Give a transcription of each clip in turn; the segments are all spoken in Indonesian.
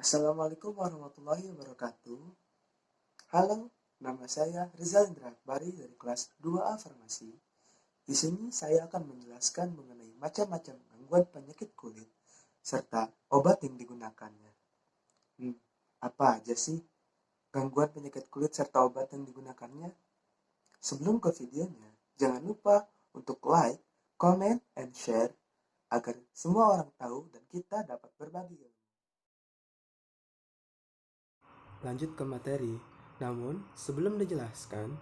Assalamualaikum warahmatullahi wabarakatuh. Halo, nama saya Rizal Indra Akbari dari kelas 2A Farmasi. Di sini saya akan menjelaskan mengenai macam-macam gangguan penyakit kulit serta obat yang digunakannya. Apa aja sih gangguan penyakit kulit serta obat yang digunakannya? Sebelum ke videonya, jangan lupa untuk like, comment, and share agar semua orang tahu dan kita dapat berbagi ilmu. Lanjut ke materi. Namun, sebelum dijelaskan,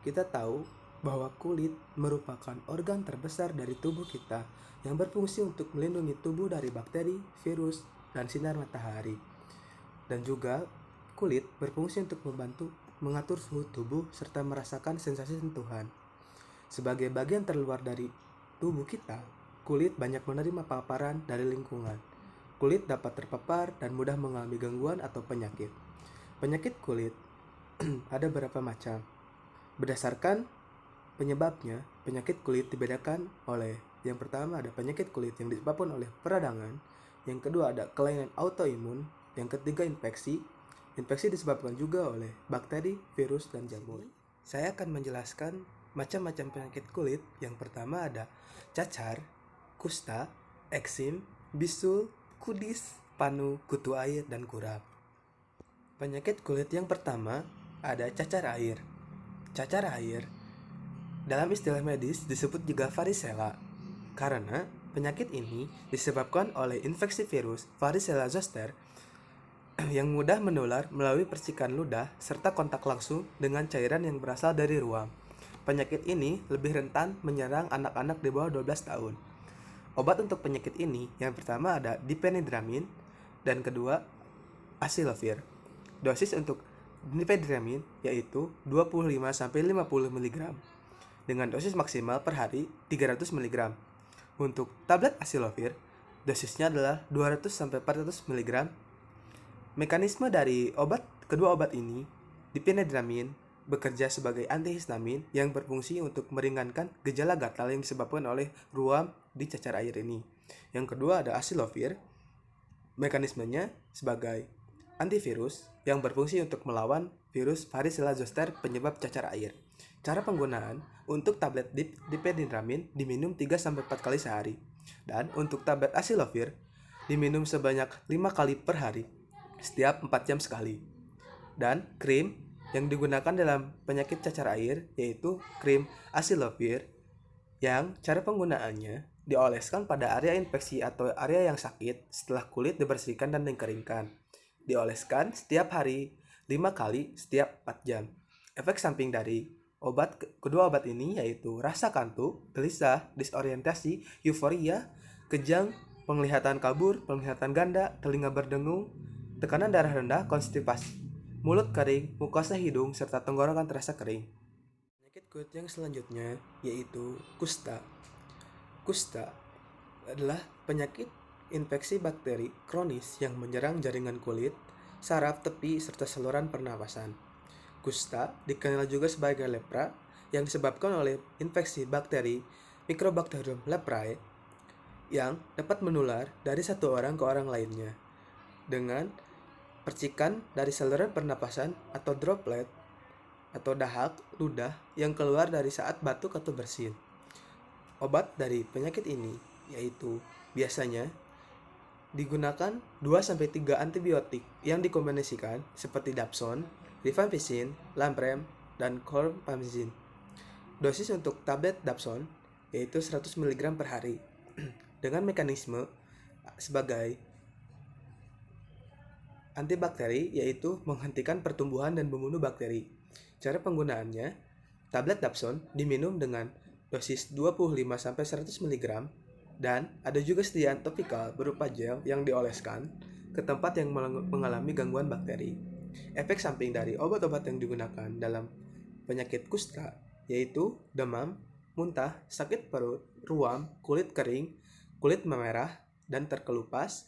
kita tahu bahwa kulit merupakan organ terbesar dari tubuh kita yang berfungsi untuk melindungi tubuh dari bakteri, virus, dan sinar matahari. Dan juga, kulit berfungsi untuk membantu mengatur suhu tubuh serta merasakan sensasi sentuhan. Sebagai bagian terluar dari tubuh kita, kulit banyak menerima paparan dari lingkungan. Kulit dapat terpapar dan mudah mengalami gangguan atau penyakit. Penyakit kulit ada beberapa macam. Berdasarkan penyebabnya, penyakit kulit dibedakan oleh yang pertama ada penyakit kulit yang disebabkan oleh peradangan, yang kedua ada kelainan autoimun, yang ketiga infeksi. Infeksi disebabkan juga oleh bakteri, virus, dan jamur. Saya akan menjelaskan macam-macam penyakit kulit. Yang pertama ada cacar, kusta, eksim, bisul, kudis, panu, kutu air, dan kurap. Penyakit kulit yang pertama ada cacar air. Cacar air dalam istilah medis disebut juga varicella karena penyakit ini disebabkan oleh infeksi virus varicella zoster yang mudah menular melalui percikan ludah serta kontak langsung dengan cairan yang berasal dari ruam. Penyakit ini lebih rentan menyerang anak-anak di bawah 12 tahun. Obat untuk penyakit ini yang pertama ada diphenhydramine dan kedua acyclovir. Dosis untuk diphenhydramine yaitu 25-50 mg dengan dosis maksimal per hari 300 mg. Untuk tablet acyclovir, dosisnya adalah 200-400 mg. Mekanisme dari kedua obat ini, diphenhydramine bekerja sebagai antihistamin yang berfungsi untuk meringankan gejala gatal yang disebabkan oleh ruam di cacar air ini. Yang kedua ada acyclovir, mekanismenya sebagai antivirus yang berfungsi untuk melawan virus varicella zoster penyebab cacar air. Cara penggunaan untuk tablet diphenhydramine diminum 3-4 kali sehari. Dan untuk tablet acyclovir diminum sebanyak 5 kali per hari setiap 4 jam sekali. Dan krim yang digunakan dalam penyakit cacar air yaitu krim acyclovir yang cara penggunaannya dioleskan pada area infeksi atau area yang sakit setelah kulit dibersihkan dan dikeringkan. Dioleskan setiap hari 5 kali setiap 4 jam. Efek samping dari kedua obat ini yaitu rasa kantuk, gelisah, disorientasi, euforia, kejang, penglihatan kabur, penglihatan ganda, telinga berdengung, tekanan darah rendah, konstipasi, mulut kering, mukosa hidung, serta tenggorokan terasa kering. Penyakit kulit yang selanjutnya yaitu kusta. Kusta adalah penyakit infeksi bakteri kronis yang menyerang jaringan kulit, saraf, tepi, serta saluran pernapasan. Kusta dikenal juga sebagai lepra yang disebabkan oleh infeksi bakteri Mycobacterium leprae yang dapat menular dari satu orang ke orang lainnya dengan percikan dari saluran pernapasan atau droplet atau dahak ludah yang keluar dari saat batuk atau bersin. Obat dari penyakit ini yaitu biasanya digunakan 2-3 antibiotik yang dikombinasikan seperti dapsone, rifampicin, lamprem, dan chlorpheniramine. Dosis untuk tablet dapsone yaitu 100 mg per hari dengan mekanisme sebagai antibakteri yaitu menghentikan pertumbuhan dan membunuh bakteri. Cara penggunaannya, tablet dapsone diminum dengan dosis 25-100 mg dan ada juga sediaan topikal berupa gel yang dioleskan ke tempat yang mengalami gangguan bakteri. Efek samping dari obat-obat yang digunakan dalam penyakit kusta yaitu demam, muntah, sakit perut, ruam, kulit kering, kulit memerah dan terkelupas,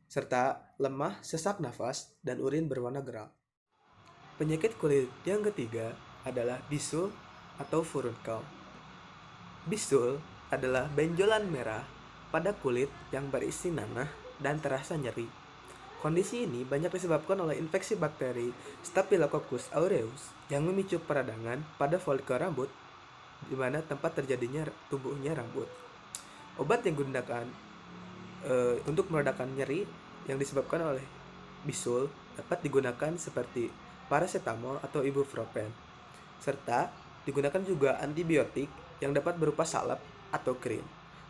serta lemah, sesak nafas, dan urin berwarna gerak. Penyakit kulit yang ketiga adalah bisul atau furunkel. Bisul adalah benjolan merah pada kulit yang berisi nanah dan terasa nyeri. Kondisi ini banyak disebabkan oleh infeksi bakteri Staphylococcus aureus yang memicu peradangan pada folikel rambut di mana tempat terjadinya tumbuhnya rambut. Obat yang digunakan untuk meredakan nyeri yang disebabkan oleh bisul dapat digunakan seperti paracetamol atau ibuprofen, serta digunakan juga antibiotik yang dapat berupa salep atau krim.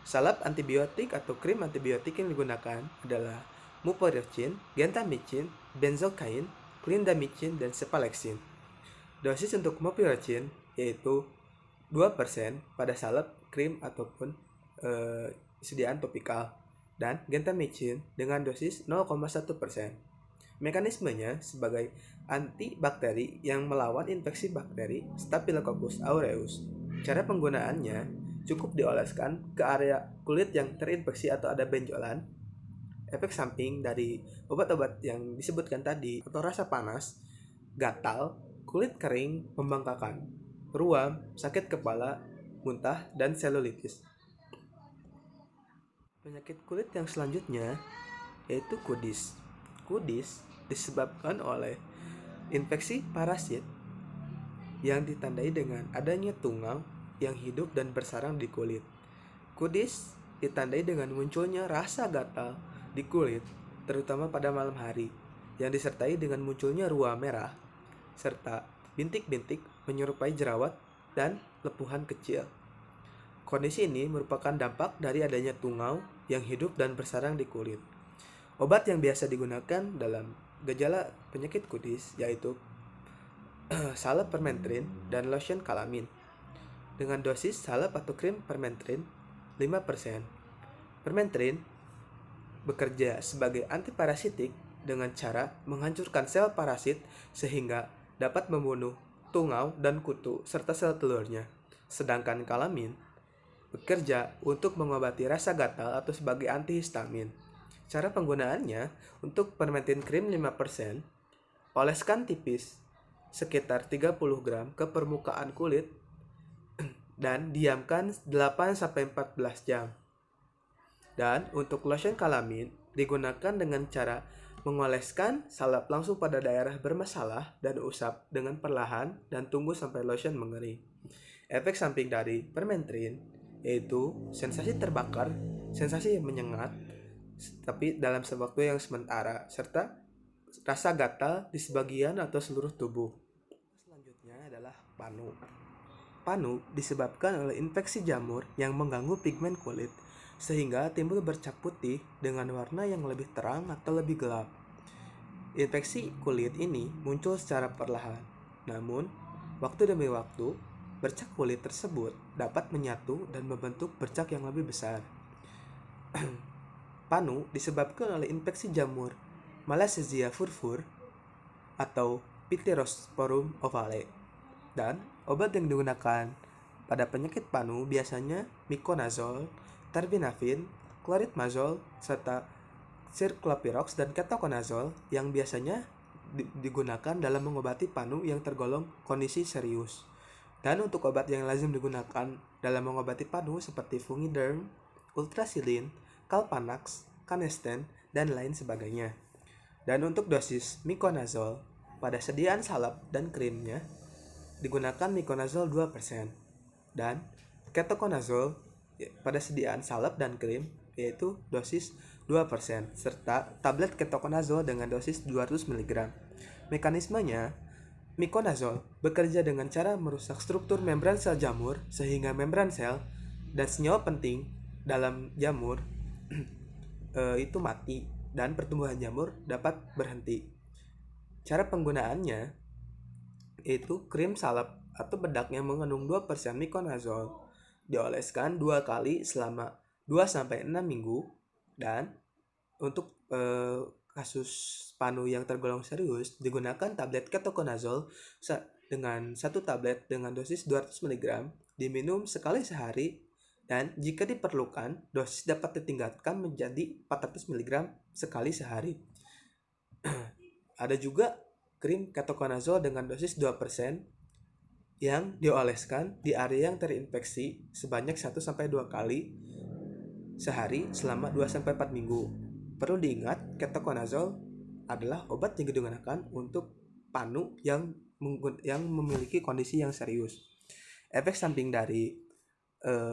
Salep antibiotik atau krim antibiotik yang digunakan adalah mupirocin, gentamicin, benzocaine, clindamycin, dan cephalexin. Dosis untuk mupirocin yaitu 2% pada salep, krim, ataupun sediaan topikal, dan gentamicin dengan dosis 0,1%. Mekanismenya sebagai antibakteri yang melawan infeksi bakteri Staphylococcus aureus. Cara penggunaannya cukup dioleskan ke area kulit yang terinfeksi atau ada benjolan. Efek samping dari obat-obat yang disebutkan tadi atau rasa panas, gatal, kulit kering, pembengkakan, ruam, sakit kepala, muntah, dan selulitis. Penyakit kulit yang selanjutnya yaitu kudis. Kudis disebabkan oleh infeksi parasit yang ditandai dengan adanya tungau yang hidup dan bersarang di kulit. Kudis ditandai dengan munculnya rasa gatal di kulit, terutama pada malam hari, yang disertai dengan munculnya ruam merah, serta bintik-bintik menyerupai jerawat dan lepuhan kecil. Kondisi ini merupakan dampak dari adanya tungau yang hidup dan bersarang di kulit. Obat yang biasa digunakan dalam gejala penyakit kudis yaitu salep permethrin dan lotion kalamin dengan dosis salep atau krim permethrin 5%. Permethrin bekerja sebagai antiparasitik dengan cara menghancurkan sel parasit sehingga dapat membunuh tungau dan kutu serta sel telurnya. Sedangkan kalamin bekerja untuk mengobati rasa gatal atau sebagai antihistamin. Cara penggunaannya untuk permethrin krim 5%, oleskan tipis sekitar 30 gram ke permukaan kulit dan diamkan 8-14 jam. Dan untuk lotion kalamin digunakan dengan cara mengoleskan salep langsung pada daerah bermasalah dan usap dengan perlahan dan tunggu sampai lotion mengering. Efek samping dari permethrin yaitu sensasi terbakar, sensasi yang menyengat, tapi dalam waktu yang sementara, serta rasa gatal di sebagian atau seluruh tubuh. Selanjutnya adalah panu. Panu disebabkan oleh infeksi jamur yang mengganggu pigmen kulit, sehingga timbul bercak putih dengan warna yang lebih terang atau lebih gelap. Infeksi kulit ini muncul secara perlahan, namun waktu demi waktu, bercak kulit tersebut dapat menyatu dan membentuk bercak yang lebih besar. Panu disebabkan oleh infeksi jamur Malassezia furfur atau Pityrosporum ovale. Dan obat yang digunakan pada penyakit panu biasanya miconazole, terbinafin, cloritmazole, serta circlopirox dan ketoconazole yang biasanya digunakan dalam mengobati panu yang tergolong kondisi serius. Dan untuk obat yang lazim digunakan dalam mengobati panu seperti Fungiderm, Ultrasilin, Calpanax, Canesten, dan lain sebagainya. Dan untuk dosis miconazole pada sediaan salep dan krimnya digunakan miconazole 2% dan ketoconazole pada sediaan salep dan krim yaitu dosis 2% serta tablet ketoconazole dengan dosis 200 mg. Mekanismenya, miconazole bekerja dengan cara merusak struktur membran sel jamur sehingga membran sel dan senyawa penting dalam jamur itu mati dan pertumbuhan jamur dapat berhenti. Cara penggunaannya yaitu krim salep atau bedak yang mengandung 2% miconazole dioleskan 2 kali selama 2-6 minggu. Dan untuk kasus panu yang tergolong serius digunakan tablet ketoconazole dengan 1 tablet dengan dosis 200 mg diminum sekali sehari. Dan jika diperlukan, dosis dapat ditingkatkan menjadi 400 mg sekali sehari. Ada juga krim ketoconazole dengan dosis 2% yang dioleskan di area yang terinfeksi sebanyak 1-2 kali sehari selama 2-4 minggu. Perlu diingat, ketoconazole adalah obat yang digunakan untuk panu yang memiliki kondisi yang serius. Efek samping dari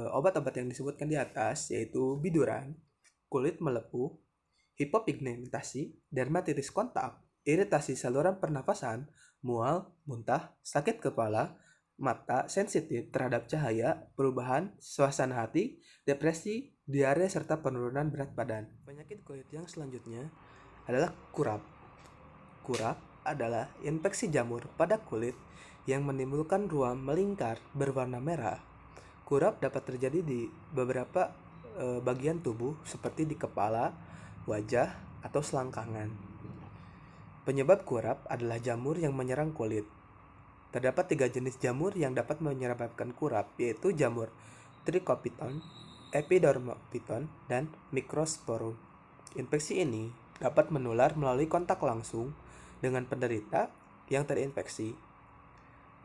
obat-obat yang disebutkan di atas yaitu biduran, kulit melepuh, hipopigmentasi, dermatitis kontak, iritasi saluran pernafasan, mual, muntah, sakit kepala, mata sensitif terhadap cahaya, perubahan suasana hati, depresi, diare, serta penurunan berat badan. Penyakit kulit yang selanjutnya adalah kurap. Kurap adalah infeksi jamur pada kulit yang menimbulkan ruam melingkar berwarna merah. Kurap dapat terjadi di beberapa bagian tubuh seperti di kepala, wajah, atau selangkangan. Penyebab kurap adalah jamur yang menyerang kulit. Terdapat 3 jenis jamur yang dapat menyebabkan kurap, yaitu jamur Trichopiton, Epidermophyton, dan Microsporum. Infeksi ini dapat menular melalui kontak langsung dengan penderita yang terinfeksi.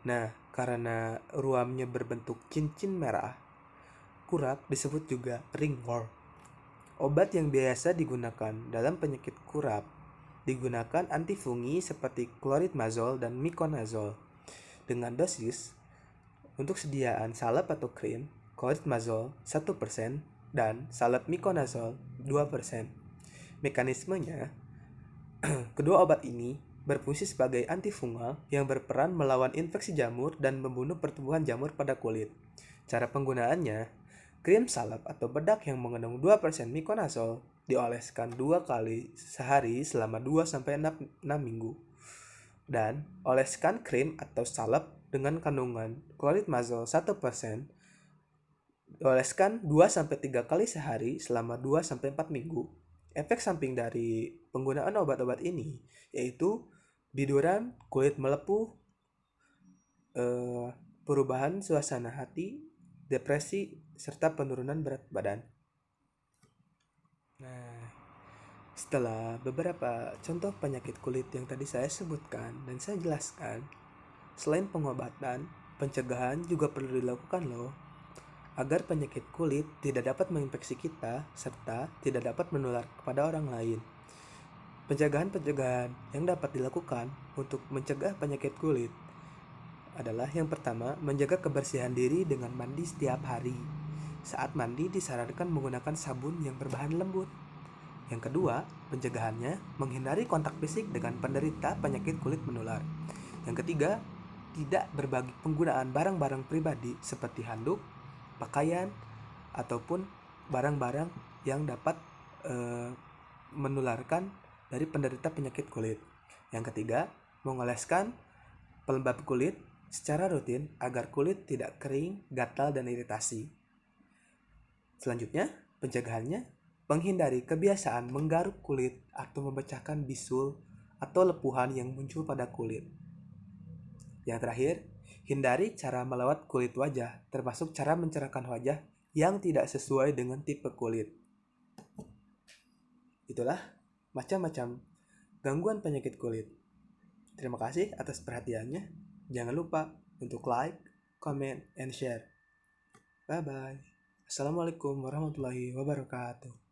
Nah, karena ruamnya berbentuk cincin merah, kurap disebut juga ringworm. Obat yang biasa digunakan dalam penyakit kurap digunakan antifungi seperti cloritmazole dan miconazole dengan dosis untuk sediaan salep atau krim cloritmazole 1% dan salep miconazole 2%. Mekanismenya, kedua obat ini berfungsi sebagai antifungal yang berperan melawan infeksi jamur dan membunuh pertumbuhan jamur pada kulit. Cara penggunaannya, krim salep atau bedak yang mengandung 2% miconazole dioleskan 2 kali sehari selama 2-6 minggu. Dan oleskan krim atau salep dengan kandungan cloritmazole 1% dioleskan 2-3 kali sehari selama 2-4 minggu. Efek samping dari penggunaan obat-obat ini yaitu biduran, kulit melepuh, perubahan suasana hati, depresi, serta penurunan berat badan. Nah, setelah beberapa contoh penyakit kulit yang tadi saya sebutkan dan saya jelaskan, selain pengobatan, pencegahan juga perlu dilakukan loh, agar penyakit kulit tidak dapat menginfeksi kita serta tidak dapat menular kepada orang lain. Pencegahan-pencegahan yang dapat dilakukan untuk mencegah penyakit kulit adalah yang pertama, menjaga kebersihan diri dengan mandi setiap hari. Saat mandi disarankan menggunakan sabun yang berbahan lembut. Yang kedua, pencegahannya menghindari kontak fisik dengan penderita penyakit kulit menular. Yang ketiga, tidak berbagi penggunaan barang-barang pribadi seperti handuk, pakaian, ataupun barang-barang yang dapat menularkan dari penderita penyakit kulit. Yang ketiga, mengoleskan pelembab kulit secara rutin agar kulit tidak kering, gatal, dan iritasi. Selanjutnya, pencegahannya menghindari kebiasaan menggaruk kulit atau memecahkan bisul atau lepuhan yang muncul pada kulit. Yang terakhir, hindari cara melawat kulit wajah, termasuk cara mencerahkan wajah yang tidak sesuai dengan tipe kulit. Itulah macam-macam gangguan penyakit kulit. Terima kasih atas perhatiannya. Jangan lupa untuk like, comment, and share. Bye-bye. Assalamualaikum warahmatullahi wabarakatuh.